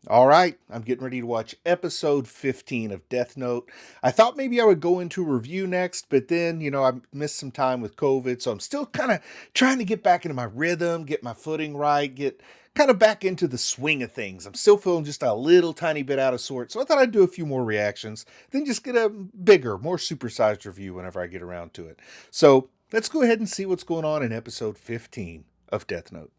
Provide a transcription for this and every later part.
All right, I'm getting ready to watch episode 15 of Death Note. I thought maybe I would go into a review next, but then, I missed some time with COVID, so I'm still kind of trying to get back into my rhythm, get my footing right, get kind of back into the swing of things. I'm still feeling just a little tiny bit out of sorts, so I thought I'd do a few more reactions, then just get a bigger, more supersized review whenever I get around to it. So let's go ahead and see what's going on in episode 15 of Death Note.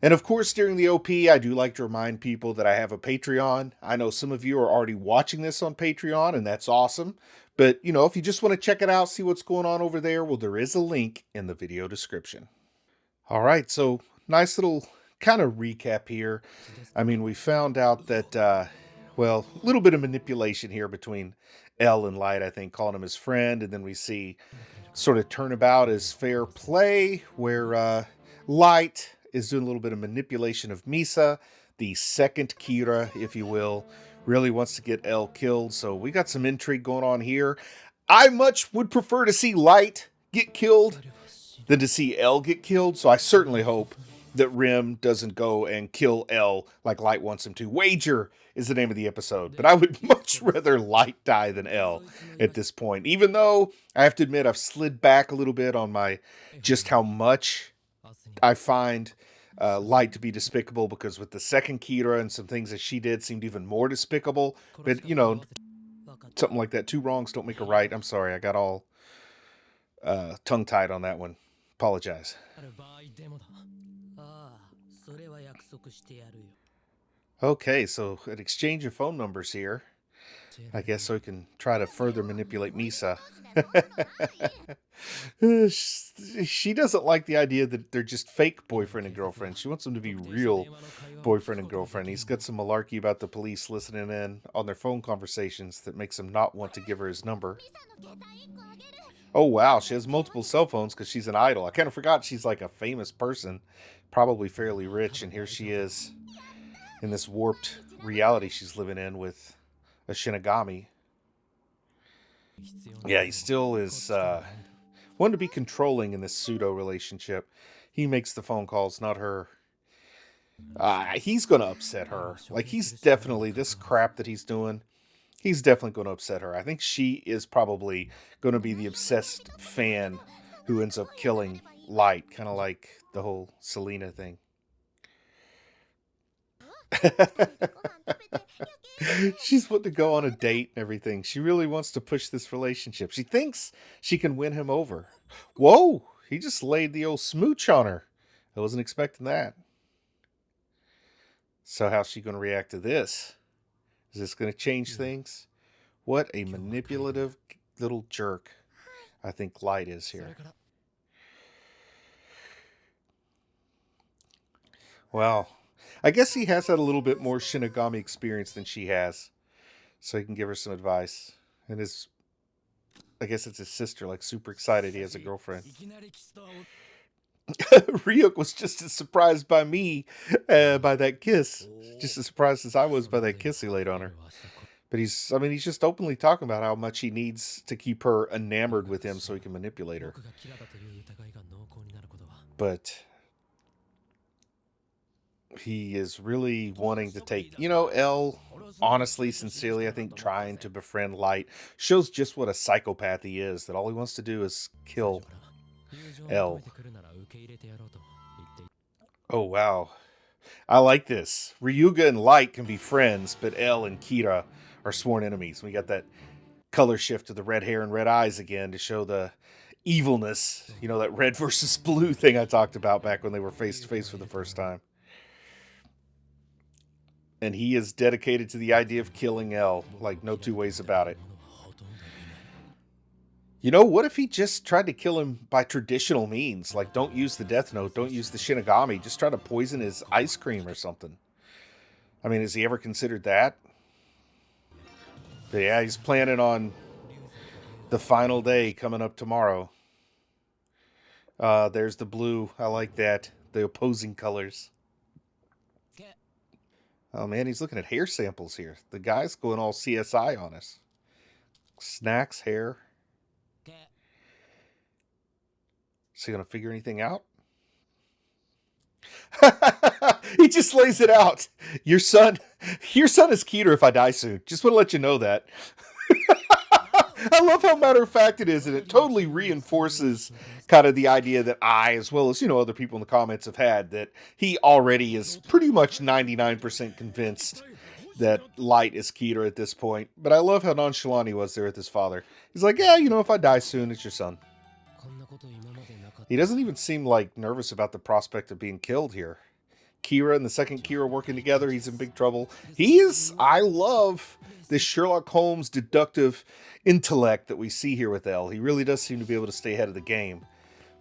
And of course, during the OP, I do like to remind people that I have a Patreon. I know some of you are already watching this on Patreon, and that's awesome. But, if you just want to check it out, see what's going on over there, well, there is a link in the video description. All right, so nice little kind of recap here. I mean, we found out that, a little bit of manipulation here between L and Light, I think, calling him his friend. And then we see sort of turnabout as fair play, where Light is doing a little bit of manipulation of Misa, the second Kira, if you will, really wants to get L killed. So we got some intrigue going on here. I much would prefer to see Light get killed than to see L get killed. So I certainly hope that Rim doesn't go and kill L like Light wants him to. Wager is the name of the episode, but I would much rather Light die than L at this point. Even though I have to admit I've slid back a little bit on my just how much I find Light to be despicable, because with the second Kira and some things that she did seemed even more despicable. But something like that. Two wrongs don't make a right. I'm sorry, I got all tongue tied on that one. Apologize. Okay, so an exchange of phone numbers here. I guess so we can try to further manipulate Misa. She doesn't like the idea that they're just fake boyfriend and girlfriend. She wants them to be real boyfriend and girlfriend. He's got some malarkey about the police listening in on their phone conversations that makes him not want to give her his number. Oh, wow, she has multiple cell phones because she's an idol. I kind of forgot she's like a famous person, probably fairly rich, and here she is in this warped reality she's living in with a Shinigami. Yeah, he still is one to be controlling in this pseudo relationship. He makes the phone calls, not her. He's going to upset her. Like, he's definitely, this crap that he's doing, he's definitely going to upset her. I think she is probably going to be the obsessed fan who ends up killing Light, kind of like the whole Selena thing. She's wanting to go on a date and everything. She really wants to push this relationship. She thinks she can win him over. Whoa, he just laid the old smooch on her. I wasn't expecting that. So how's she going to react to this? Is this going to change things? What a manipulative little jerk I think Light is here. Well, I guess he has had a little bit more Shinigami experience than she has, so he can give her some advice. And I guess it's his sister, like super excited he has a girlfriend. Ryuk was just as surprised by me by that kiss, just as surprised as I was by that kiss he laid on her. But he's just openly talking about how much he needs to keep her enamored with him so he can manipulate her. But he is really wanting to take, L, honestly, sincerely, I think trying to befriend Light shows just what a psychopath he is, that all he wants to do is kill L. Oh, wow. I like this. Ryuga and Light can be friends, but L and Kira are sworn enemies. We got that color shift to the red hair and red eyes again to show the evilness, that red versus blue thing I talked about back when they were face to face for the first time. And he is dedicated to the idea of killing L, like no two ways about it. What if he just tried to kill him by traditional means? Like, don't use the Death Note, don't use the Shinigami, just try to poison his ice cream or something. I mean, has he ever considered that? But yeah, he's planning on the final day coming up tomorrow. There's the blue. I like that. The opposing colors. Oh man, he's looking at hair samples here. The guy's going all CSI on us. Snacks, hair. Is he gonna figure anything out? He just lays it out. Your son, your son is Keter if I die soon. Just want to let you know that. I love how matter of fact it is, and it totally reinforces kind of the idea that I, as well as other people in the comments have had, that he already is pretty much 99% convinced that Light is Keter at this point. But I love how nonchalant he was there with his father. He's like, yeah, if I die soon, it's your son. He doesn't even seem like nervous about the prospect of being killed here. Kira and the second Kira working together, he's in big trouble. I love this Sherlock Holmes deductive intellect that we see here with L. He really does seem to be able to stay ahead of the game.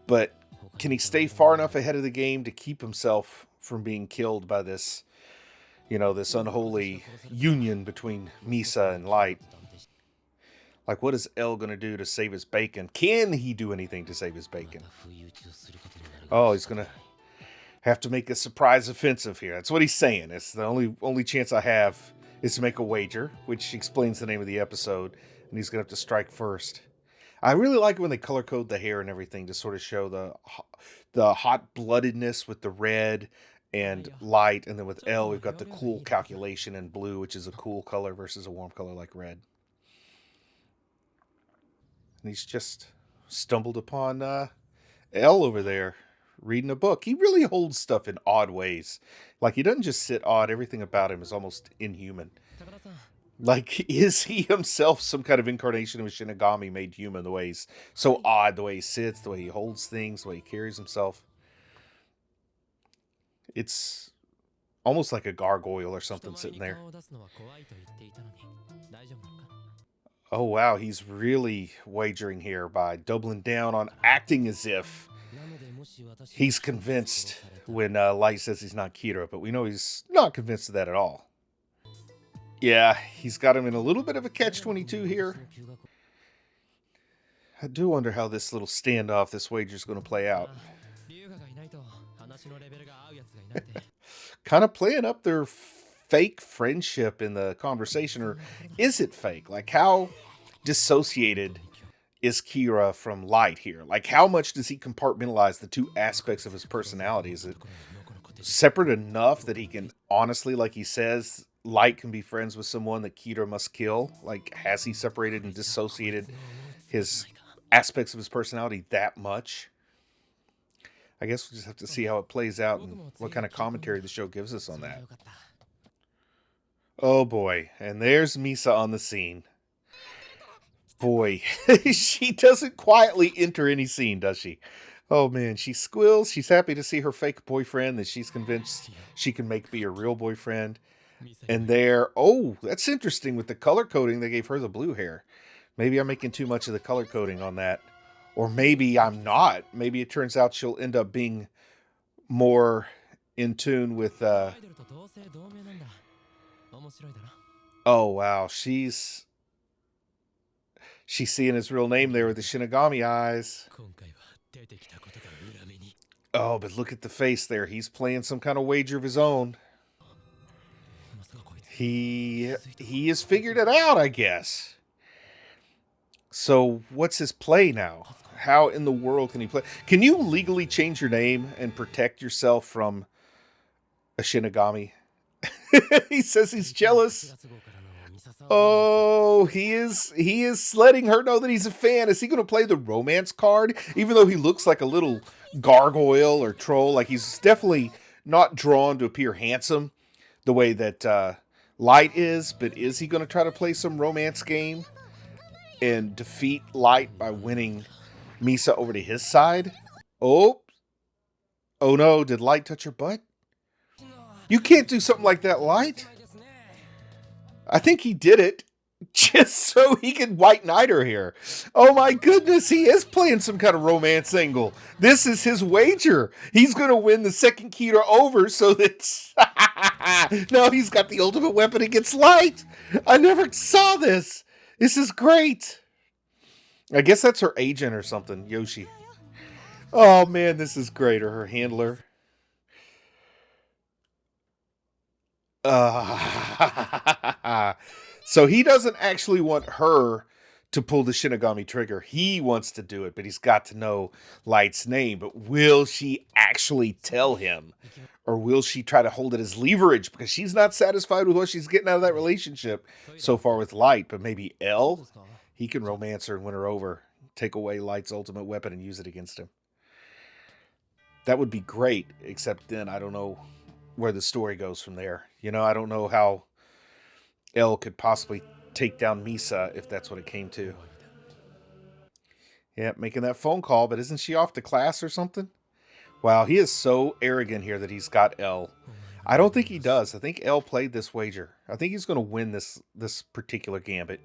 But can he stay far enough ahead of the game to keep himself from being killed by this, this unholy union between Misa and Light? Like, what is L going to do to save his bacon? Can he do anything to save his bacon? Oh, he's going to have to make a surprise offensive here. That's what he's saying. It's the only chance I have is to make a wager, which explains the name of the episode, and he's going to have to strike first. I really like it when they color code the hair and everything to sort of show the hot-bloodedness with the red and light, and then with L, we've got the cool calculation in blue, which is a cool color versus a warm color like red. And he's just stumbled upon L over there reading a book. He really holds stuff in odd ways. Like, he doesn't just sit odd. Everything about him is almost inhuman. Like, is he himself some kind of incarnation of a Shinigami made human? The way he's so odd, the way he sits, the way he holds things, the way he carries himself. It's almost like a gargoyle or something sitting there. Oh, wow, he's really wagering here by doubling down on acting as if he's convinced when Light says he's not Keter, but we know he's not convinced of that at all. Yeah, he's got him in a little bit of a catch-22 here. I do wonder how this little standoff, this wager is going to play out. Kind of playing up their fake friendship in the conversation, or is it fake? Like, how dissociated is Kira from Light here? Like, how much does he compartmentalize the two aspects of his personality? Is it separate enough that he can honestly, like he says, Light can be friends with someone that Keter must kill? Like, has he separated and dissociated his aspects of his personality that much? I guess we'll just have to see how it plays out and what kind of commentary the show gives us on that. Oh boy, and there's Misa on the scene. Boy, she doesn't quietly enter any scene, does she? Oh man, she squeals. She's happy to see her fake boyfriend that she's convinced she can make be her real boyfriend. And there, oh, that's interesting with the color coding. They gave her the blue hair. Maybe I'm making too much of the color coding on that. Or maybe I'm not. Maybe it turns out she'll end up being more in tune with... Oh, wow. She's seeing his real name there with the Shinigami eyes. Oh, but look at the face there. He's playing some kind of wager of his own. He has figured it out, I guess. So what's his play now? How in the world can he play? Can you legally change your name and protect yourself from a Shinigami? He says he's jealous. Oh, he is letting her know that he's a fan. Is he going to play the romance card? Even though he looks like a little gargoyle or troll, like he's definitely not drawn to appear handsome the way that Light is, but is he going to try to play some romance game and defeat Light by winning Misa over to his side? Oh no, did Light touch her butt? You can't do something like that, Light. I think he did it just so he could white knight her here. Oh my goodness, he is playing some kind of romance angle. This is his wager. He's going to win the second Keter over so that... Now he's got the ultimate weapon against Light. I never saw this. This is great. I guess that's her agent or something, Yoshi. Oh man, this is great. Or her handler. So he doesn't actually want her to pull the Shinigami trigger. He wants to do it, but he's got to know Light's name. But will she actually tell him? Or will she try to hold it as leverage? Because she's not satisfied with what she's getting out of that relationship so far with Light. But maybe L? He can romance her and win her over. Take away Light's ultimate weapon and use it against him. That would be great, except then I don't know where the story goes from there. You know, I don't know how L could possibly take down Misa if that's what it came to. Yeah, making that phone call, but isn't she off to class or something? Wow, he is so arrogant here that he's got L. I don't think he does. I think L played this wager. I think he's going to win this particular gambit.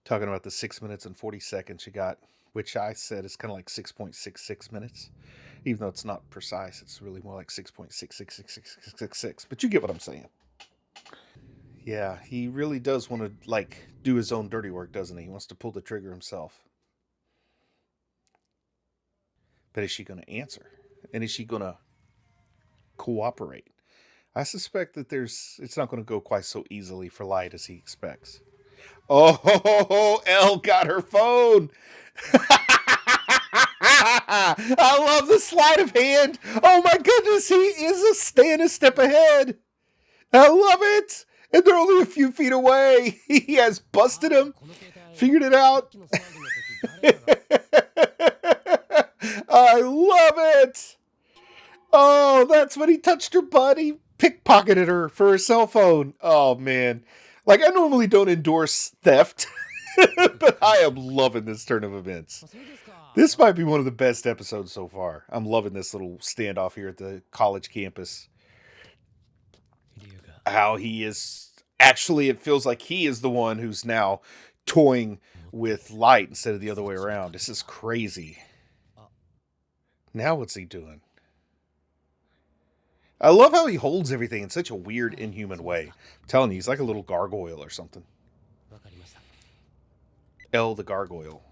Talking about the 6 minutes and 40 seconds you got, which I said is kind of like 6.66 minutes. Even though it's not precise, it's really more like 6.666666. But you get what I'm saying. Yeah, he really does want to, like, do his own dirty work, doesn't he? He wants to pull the trigger himself. But is she going to answer? And is she going to cooperate? I suspect that it's not going to go quite so easily for Light as he expects. Oh, Elle got her phone. I love the sleight of hand. Oh my goodness, he is a step ahead. I love it. And they're only a few feet away. He has busted him, figured it out. I love it. Oh, that's when he touched her butt. He pickpocketed her for her cell phone. Oh, man. Like, I normally don't endorse theft, but I am loving this turn of events. This might be one of the best episodes so far. I'm loving this little standoff here at the college campus. How he is... Actually, it feels like he is the one who's now toying with Light instead of the other way around. This is crazy. Now what's he doing? I love how he holds everything in such a weird, inhuman way. I'm telling you, he's like a little gargoyle or something. L the gargoyle.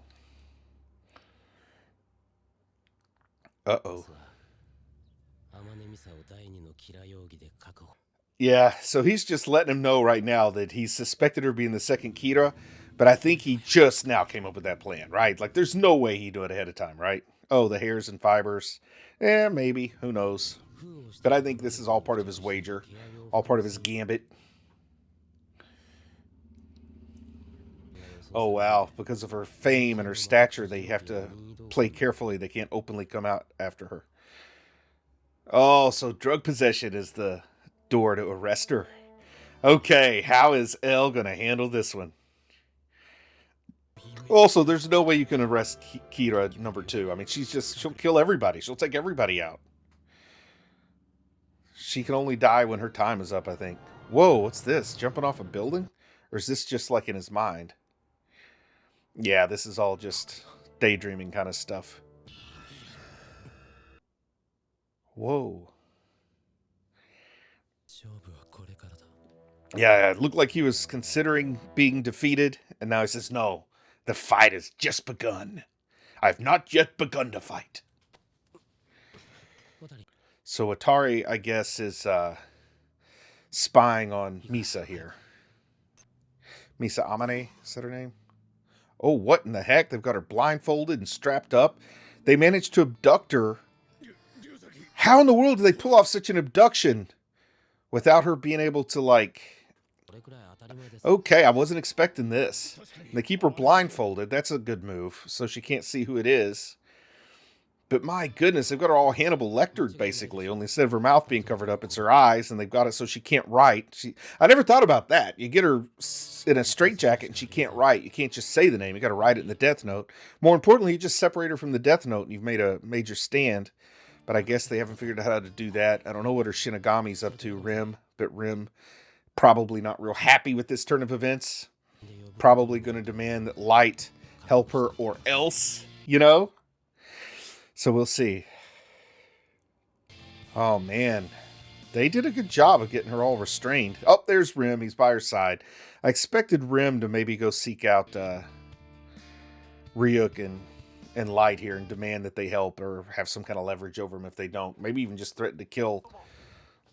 Uh-oh. Yeah, so he's just letting him know right now that he's suspected her being the second Kira, but I think he just now came up with that plan, right? Like, there's no way he'd do it ahead of time, right? Oh, the hairs and fibers. Eh, maybe. Who knows? But I think this is all part of his wager. All part of his gambit. Oh, wow. Because of her fame and her stature, they have to play carefully. They can't openly come out after her. Oh, so drug possession is the door to arrest her. Okay, how is Elle going to handle this one? Also, there's no way you can arrest Kira number 2. I mean, she'll kill everybody. She'll take everybody out. She can only die when her time is up, I think. Whoa, what's this? Jumping off a building? Or is this just like in his mind? Yeah, this is all just daydreaming kind of stuff. Whoa. Yeah, it looked like he was considering being defeated, and now he says, no, the fight has just begun. I've not yet begun to fight. So Atari, I guess, is spying on Misa here. Misa Amane, is that her name? Oh, what in the heck? They've got her blindfolded and strapped up. They managed to abduct her. How in the world do they pull off such an abduction without her being able to, like... Okay, I wasn't expecting this. They keep her blindfolded. That's a good move, so she can't see who it is. But my goodness, they've got her all Hannibal Lectered, basically. Only instead of her mouth being covered up, it's her eyes, and they've got it so she can't write. I never thought about that. You get her in a straitjacket and she can't write. You can't just say the name. You got to write it in the death note. More importantly, you just separate her from the death note, and you've made a major stand. But I guess they haven't figured out how to do that. I don't know what her Shinigami's up to, Rim. But Rim, probably not real happy with this turn of events. Probably going to demand that Light help her or else, you know? So we'll see. Oh, man. They did a good job of getting her all restrained. Oh, there's Rim. He's by her side. I expected Rim to maybe go seek out Ryuk and Light here and demand that they help or have some kind of leverage over him if they don't. Maybe even just threaten to kill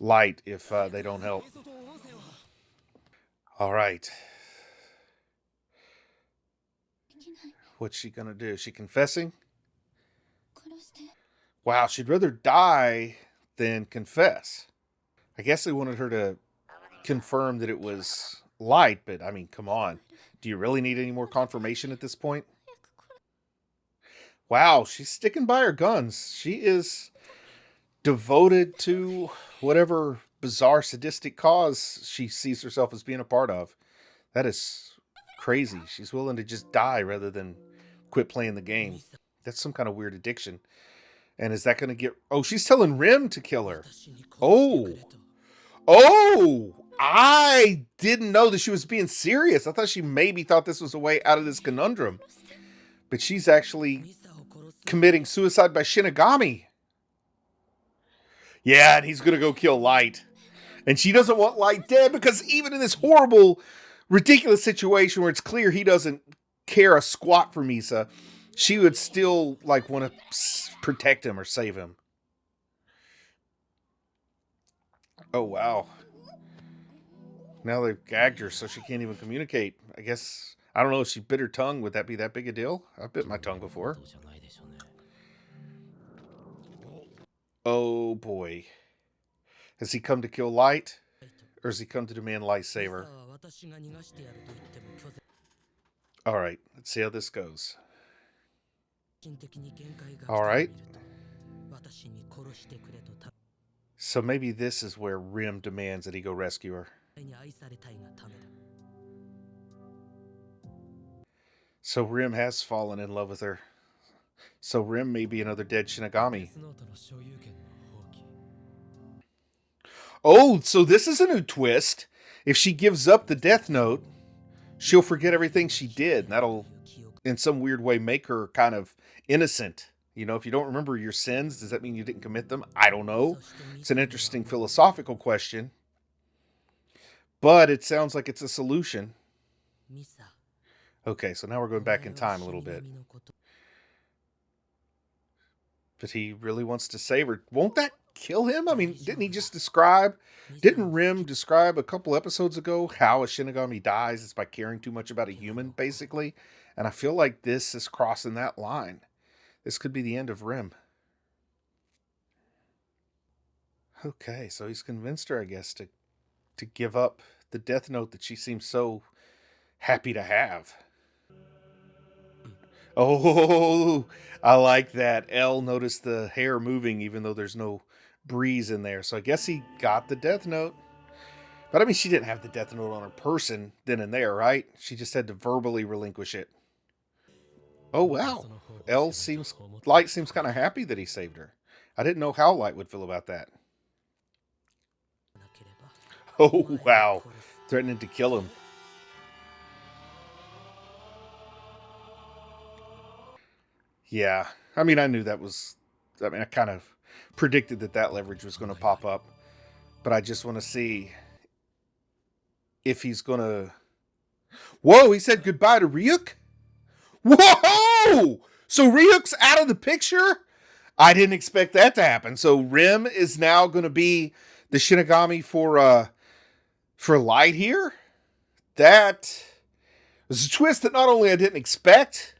Light if they don't help. All right. What's she gonna do? Is she confessing? Wow, she'd rather die than confess. I guess they wanted her to confirm that it was Light, but I mean, come on. Do you really need any more confirmation at this point? Wow, she's sticking by her guns. She is devoted to whatever bizarre sadistic cause she sees herself as being a part of. That is crazy. She's willing to just die rather than quit playing the game. That's some kind of weird addiction. And is that going to get... Oh, she's telling Rim to kill her. Oh. Oh! I didn't know that she was being serious. I thought she maybe thought this was a way out of this conundrum. But she's actually committing suicide by Shinigami. Yeah, and he's going to go kill Light. And she doesn't want Light dead because even in this horrible, ridiculous situation where it's clear he doesn't care a squat for Misa, she would still like want to protect him or save him. Oh, wow. Now they've gagged her so she can't even communicate. I guess, I don't know if she bit her tongue. Would that be that big a deal? I've bit my tongue before. Oh, boy. Has he come to kill Light? Or has he come to demand Lightsaber? Alright, let's see how this goes. Alright. So maybe this is where Rim demands that he go rescue her. So Rim has fallen in love with her. So Rim may be another dead Shinigami. Oh, so this is a new twist. If she gives up the Death Note, she'll forget everything she did. And that'll, in some weird way, make her kind of innocent. You know, if you don't remember your sins, does that mean you didn't commit them? I don't know. It's an interesting philosophical question. But it sounds like it's a solution. Okay, so now we're going back in time a little bit. But he really wants to save her. Won't that kill him? I mean, didn't Rim describe a couple episodes ago how a Shinigami dies? It's by caring too much about a human, basically. And I feel like this is crossing that line. This could be the end of Rim. Okay, so he's convinced her, I guess, to give up the Death Note that she seems so happy to have. Oh, I like that. L noticed the hair moving even though there's no breeze in there. So I guess he got the Death Note. But I mean, she didn't have the Death Note on her person then and there, right? She just had to verbally relinquish it. Oh, wow. Light seems kind of happy that he saved her. I didn't know how Light would feel about that. Oh, wow. Threatening to kill him. Yeah. I mean, I knew that was... I mean, I kind of predicted that leverage was going to pop up. But I just want to see if he's going to... Whoa, he said goodbye to Ryuk? Whoa! So Ryuk's out of the picture? I didn't expect that to happen. So Rim is now going to be the Shinigami for Light here? That was a twist that not only I didn't expect,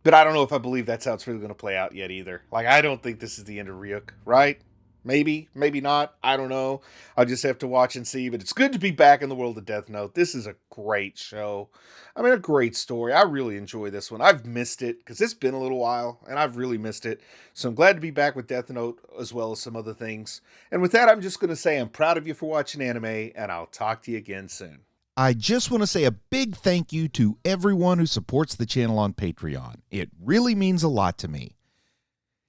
but I don't know if I believe that's how it's really going to play out yet either. Like, I don't think this is the end of Ryuk, right? Maybe, maybe not. I don't know. I'll just have to watch and see. But it's good to be back in the world of Death Note. This is a great show. I mean, a great story. I really enjoy this one. I've missed it because it's been a little while, and I've really missed it. So I'm glad to be back with Death Note as well as some other things. And with that, I'm just going to say I'm proud of you for watching anime, and I'll talk to you again soon. I just want to say a big thank you to everyone who supports the channel on Patreon. It really means a lot to me.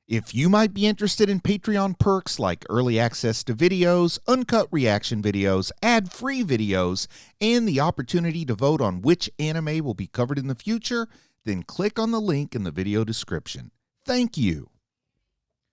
If you might be interested in Patreon perks like early access to videos, uncut reaction videos, ad-free videos, and the opportunity to vote on which anime will be covered in the future, then click on the link in the video description. Thank you.